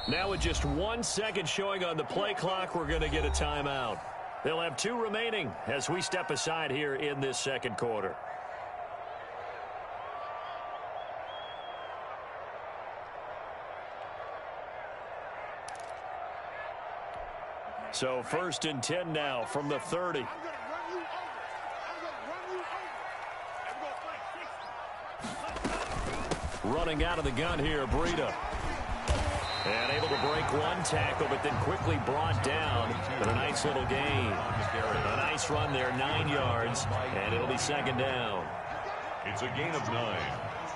Now with just 1 second showing on the play clock, we're going to get a timeout. They'll have 2 remaining as we step aside here in this second quarter. So 1st and 10 now from the 30. Running out of the gun here, Breida. And able to break 1 tackle, but then quickly brought down. But a nice little gain. A nice run there, 9 yards, and it'll be 2nd down. It's a gain of 9.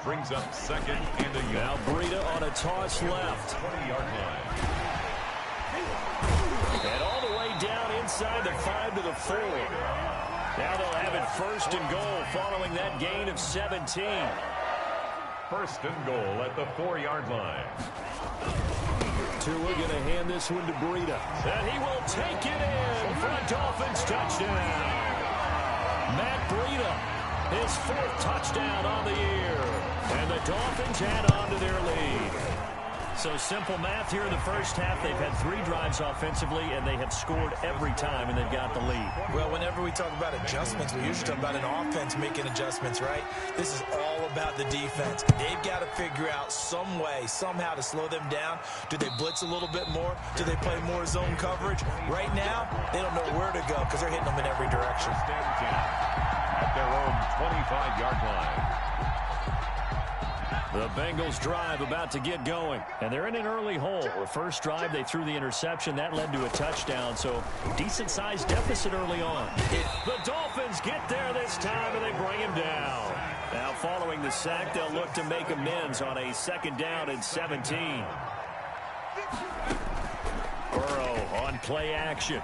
Brings up 2nd and a yard. Now Breida on a toss left. 20-yard line. And all the way down inside the 5 to the 4. Now they'll have it 1st and goal following that gain of 17. 1st and goal at the 4-yard line. Tua going to hand this one to Breida. And he will take it in for a Dolphins touchdown. Matt Breida, his 4th touchdown on the year. And the Dolphins add on to their lead. So simple math here in the first half. They've had 3 drives offensively, and they have scored every time, and they've got the lead. Well, whenever we talk about adjustments, we usually talk about an offense making adjustments, right? This is all about the defense. They've got to figure out some way, somehow to slow them down. Do they blitz a little bit more? Do they play more zone coverage? Right now, they don't know where to go because they're hitting them in every direction. At their own 25-yard line. The Bengals drive about to get going, and they're in an early hole. The first drive, they threw the interception. That led to a touchdown, so decent-sized deficit early on. The Dolphins get there this time, and they bring him down. Now, following the sack, they'll look to make amends on a 2nd down and 17. Burrow on play action.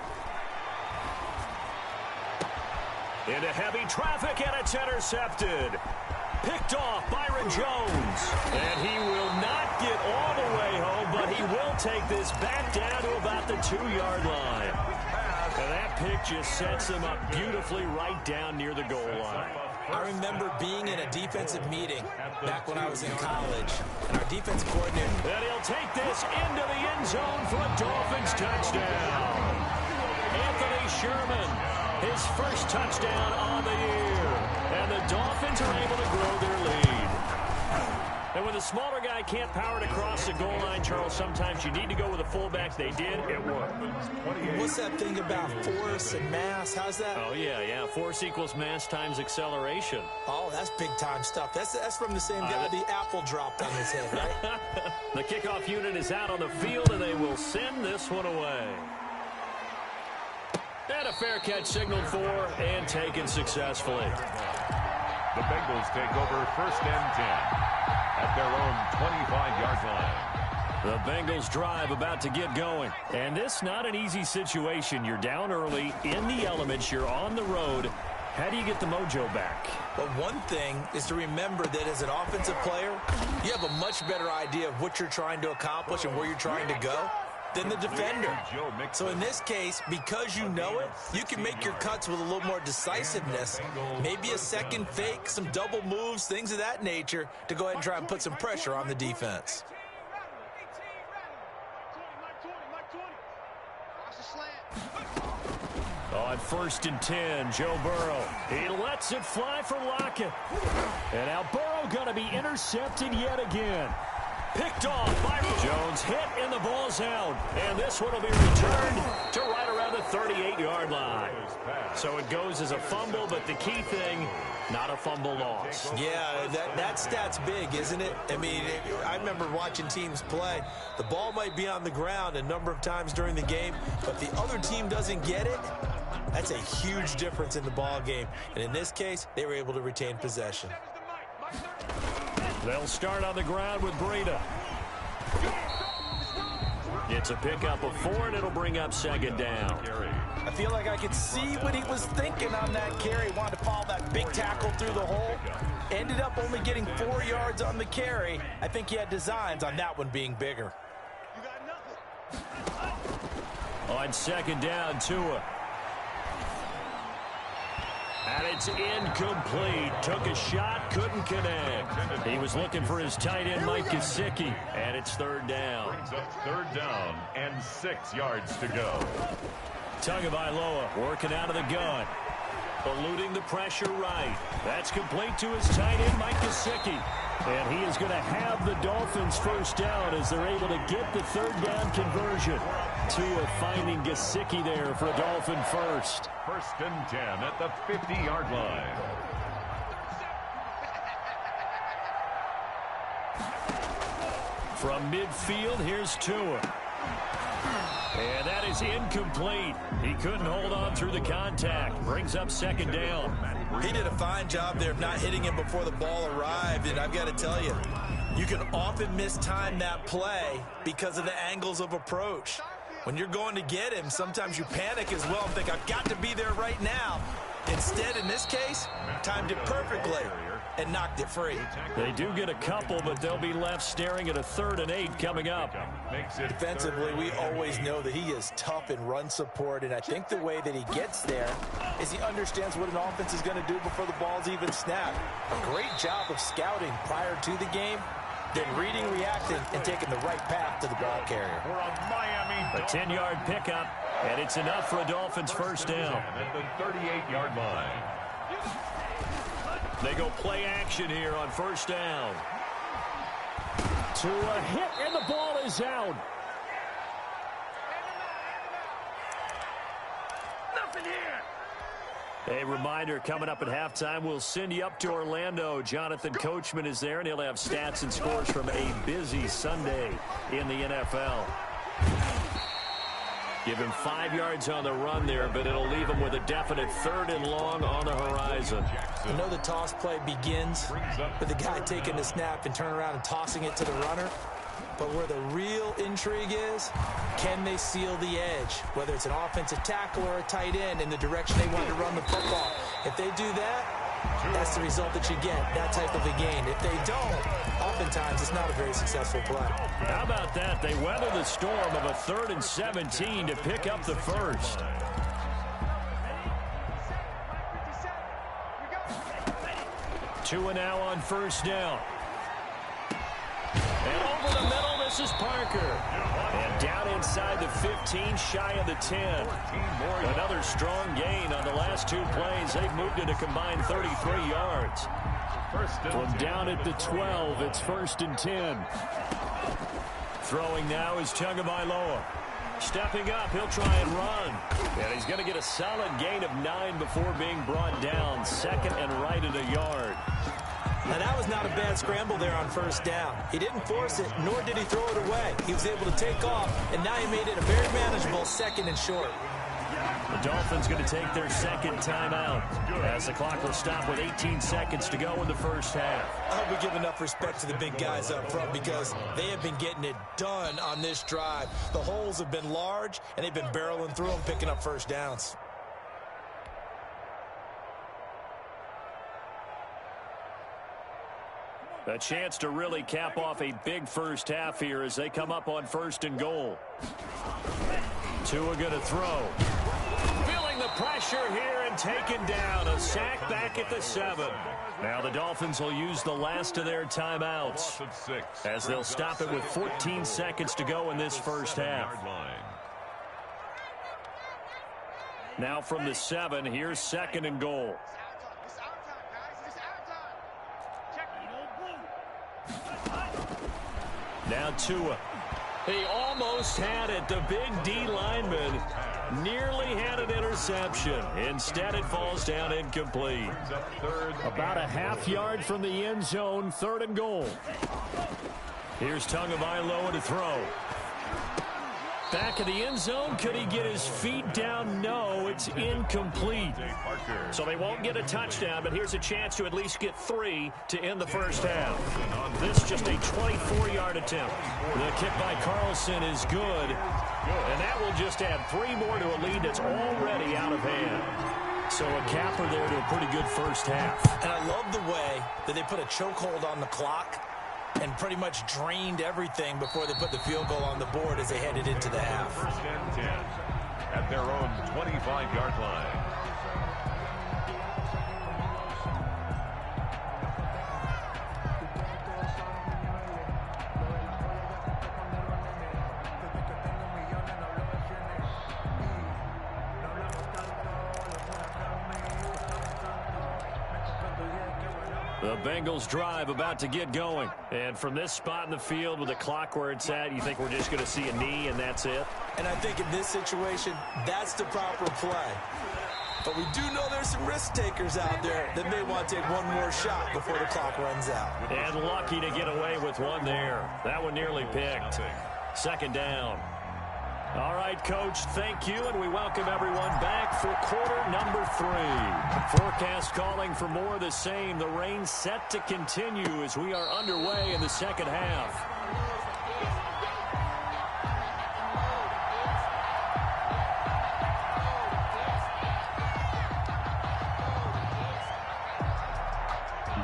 Into heavy traffic, and it's intercepted. Picked off Byron Jones. And he will not get all the way home, but he will take this back down to about the 2-yard line. And that pick just sets him up beautifully right down near the goal line. I remember being in a defensive meeting back when I was in college, and our defensive coordinator... And he'll take this into the end zone for a Dolphins touchdown. Anthony Sherman, his 1st touchdown on the year. And the Dolphins are able to grow their lead. And when the smaller guy can't power it across the goal line, Charles, sometimes you need to go with a fullback. They did. It worked. What's that thing about force and mass? How's that? Oh, yeah. Force equals mass times acceleration. Oh, that's big-time stuff. That's from the same guy the apple dropped on his head, right? The kickoff unit is out on the field, and they will send this one away. And a fair catch signaled for and taken successfully. The Bengals take over 1st and 10 at their own 25-yard line. The Bengals drive about to get going. And this not an easy situation. You're down early, in the elements, you're on the road. How do you get the mojo back? Well, one thing is to remember that as an offensive player, you have a much better idea of what you're trying to accomplish and where you're trying to go than the defender. So in this case, because you know it, you can make your cuts with a little more decisiveness. Maybe a second fake, some double moves, things of that nature to go ahead and try and put some pressure on the defense. On 1st and 10, Joe Burrow. He lets it fly for Lockett. And now Burrow going to be intercepted yet again. Picked off by Jones, hit, and the ball's out. And this one will be returned to right around the 38-yard line. So it goes as a fumble, but the key thing, not a fumble loss. Yeah, that stat's big, isn't it? I mean, I remember watching teams play. The ball might be on the ground a number of times during the game, but the other team doesn't get it. That's a huge difference in the ball game. And in this case, they were able to retain possession. They'll start on the ground with Breida. It's a pickup of 4, and it'll bring up 2nd down. I feel like I could see what he was thinking on that carry. Wanted to follow that big tackle through the hole. Ended up only getting 4 yards on the carry. I think he had designs on that one being bigger. On 2nd down, Tua. And it's incomplete. Took a shot, couldn't connect. He was looking for his tight end, Mike Gesicki. And it's third down. Brings up third down and 6 yards to go. Tagovailoa working out of the gun. Eluding the pressure right. That's complete to his tight end, Mike Gesicki. And he is going to have the Dolphins first down as they're able to get the third down conversion. Tua finding Gesicki there for a Dolphin first. First and 10 at the 50-yard line. From midfield, here's Tua. And that is incomplete. He couldn't hold on through the contact. Brings up second down. He did a fine job there of not hitting him before the ball arrived, and I've got to tell you, you can often mistime that play because of the angles of approach. When you're going to get him, sometimes you panic as well and think, I've got to be there right now. Instead, in this case, timed it perfectly and knocked it free. They do get a couple, but they'll be left staring at a 3rd and 8 coming up. Defensively, we always know that he is tough in run support, and I think the way that he gets there is he understands what an offense is going to do before the ball's even snapped. A great job of scouting prior to the game, then reading, reacting, and taking the right path to the ball carrier. A 10-yard pickup, and it's enough for a Dolphins first down. At the 38-yard line. They go play action here on first down. To a hit, and the ball is out. Nothing here. A reminder, coming up at halftime, we'll send you up to Orlando. Jonathan Coachman is there, and he'll have stats and scores from a busy Sunday in the NFL. Give him 5 yards on the run there, but it'll leave him with a definite 3rd and long on the horizon. I know the toss play begins with the guy taking the snap and turning around and tossing it to the runner. But where the real intrigue is, can they seal the edge? Whether it's an offensive tackle or a tight end in the direction they want to run the football. If they do that, that's the result that you get, that type of a gain. If they don't, oftentimes it's not a very successful play. How about that? They weather the storm of a 3rd and 17 to pick up the first. Tua now on first down. And over the middle, this is Parker. And down inside the 15, shy of the 10. Another strong gain on the last 2 plays. They've moved it a combined 33 yards. From down at the 12, it's 1st and 10. Throwing now is Tagovailoa. Stepping up, he'll try and run. And he's going to get a solid gain of 9 before being brought down. 2nd and right at a yard. Now, that was not a bad scramble there on first down. He didn't force it, nor did he throw it away. He was able to take off, and now he made it a very manageable 2nd and short. The Dolphins going to take their 2nd timeout as the clock will stop with 18 seconds to go in the first half. I hope we give enough respect to the big guys up front because they have been getting it done on this drive. The holes have been large, and they've been barreling through them, picking up first downs. A chance to really cap off a big first half here as they come up on 1st and goal. Tua going to throw. Feeling the pressure here and taken down. A sack back at the 7. Now the Dolphins will use the last of their timeouts as they'll stop it with 14 seconds to go in this first half. Now from the 7, here's 2nd and goal. Now Tua. He almost had it. The big D lineman nearly had an interception. Instead, it falls down incomplete. About a half yard from the end zone, 3rd and goal. Here's Tagovailoa to throw. Back of the end zone. Could he get his feet down? No, it's incomplete. So they won't get a touchdown, but here's a chance to at least get 3 to end the first half. This just a 24-yard attempt. The kick by Carlson is good, and that will just add 3 more to a lead that's already out of hand. So a capper there to a pretty good first half. And I love the way that they put a chokehold on the clock and pretty much drained everything before they put the field goal on the board as they headed into the half. 1st and 10 at their own 25-yard line. The Bengals drive about to get going. And from this spot in the field with the clock where it's at, you think we're just going to see a knee and that's it? And I think in this situation, that's the proper play. But we do know there's some risk takers out there that may want to take one more shot before the clock runs out. And lucky to get away with one there. That one nearly picked. Second down. All right, Coach, thank you, and we welcome everyone back for quarter number 3. Forecast calling for more of the same. The rain set to continue as we are underway in the second half.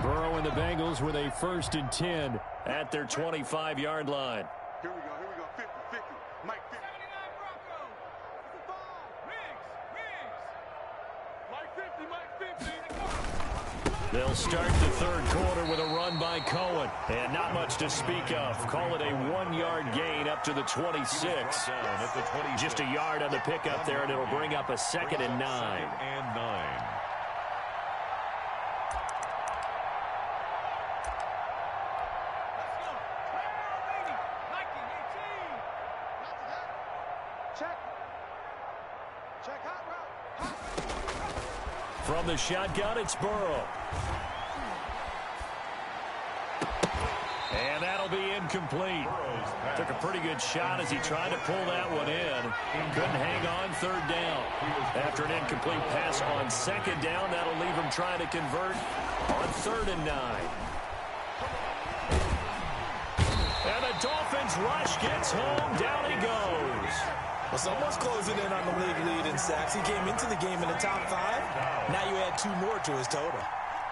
Burrow and the Bengals with a 1st and 10 at their 25-yard line. Here we go, 50, Mike 50. They'll start the third quarter with a run by Cohen. And not much to speak of. Call it a 1-yard gain up to the 26. Just a yard on the pickup there, and it'll bring up a 2nd and 9. From the shotgun, it's Burrow. And that'll be incomplete. Took a pretty good shot as he tried to pull that one in. Couldn't hang on 3rd down. After an incomplete pass on 2nd down, that'll leave him trying to convert on 3rd and 9. And the Dolphins rush gets home. Down he goes. Well, someone's closing in on the league lead in sacks. He came into the game in the top 5. Now you add 2 more to his total.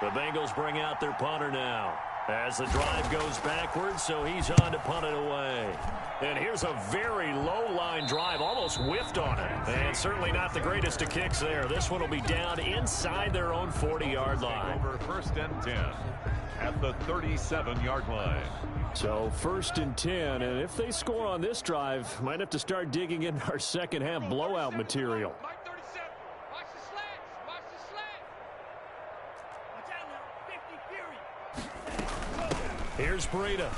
The Bengals bring out their punter now as the drive goes backwards, so he's on to punt it away. And here's a very low-line drive, almost whiffed on it. And certainly not the greatest of kicks there. This one will be down inside their own 40-yard line. Over 1st and 10 at the 37-yard line. So 1st and 10, and if they score on this drive, might have to start digging in our second half blowout material. Here's Breida.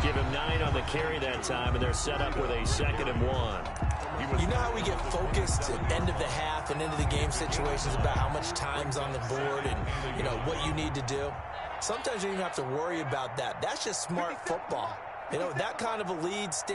Give him 9 on the carry that time, and they're set up with a 2nd and 1. You know how we get focused at end of the half and into the game situations about how much time's on the board and, you know, what you need to do? Sometimes you don't even have to worry about that. That's just smart football. You know, that kind of a lead stand.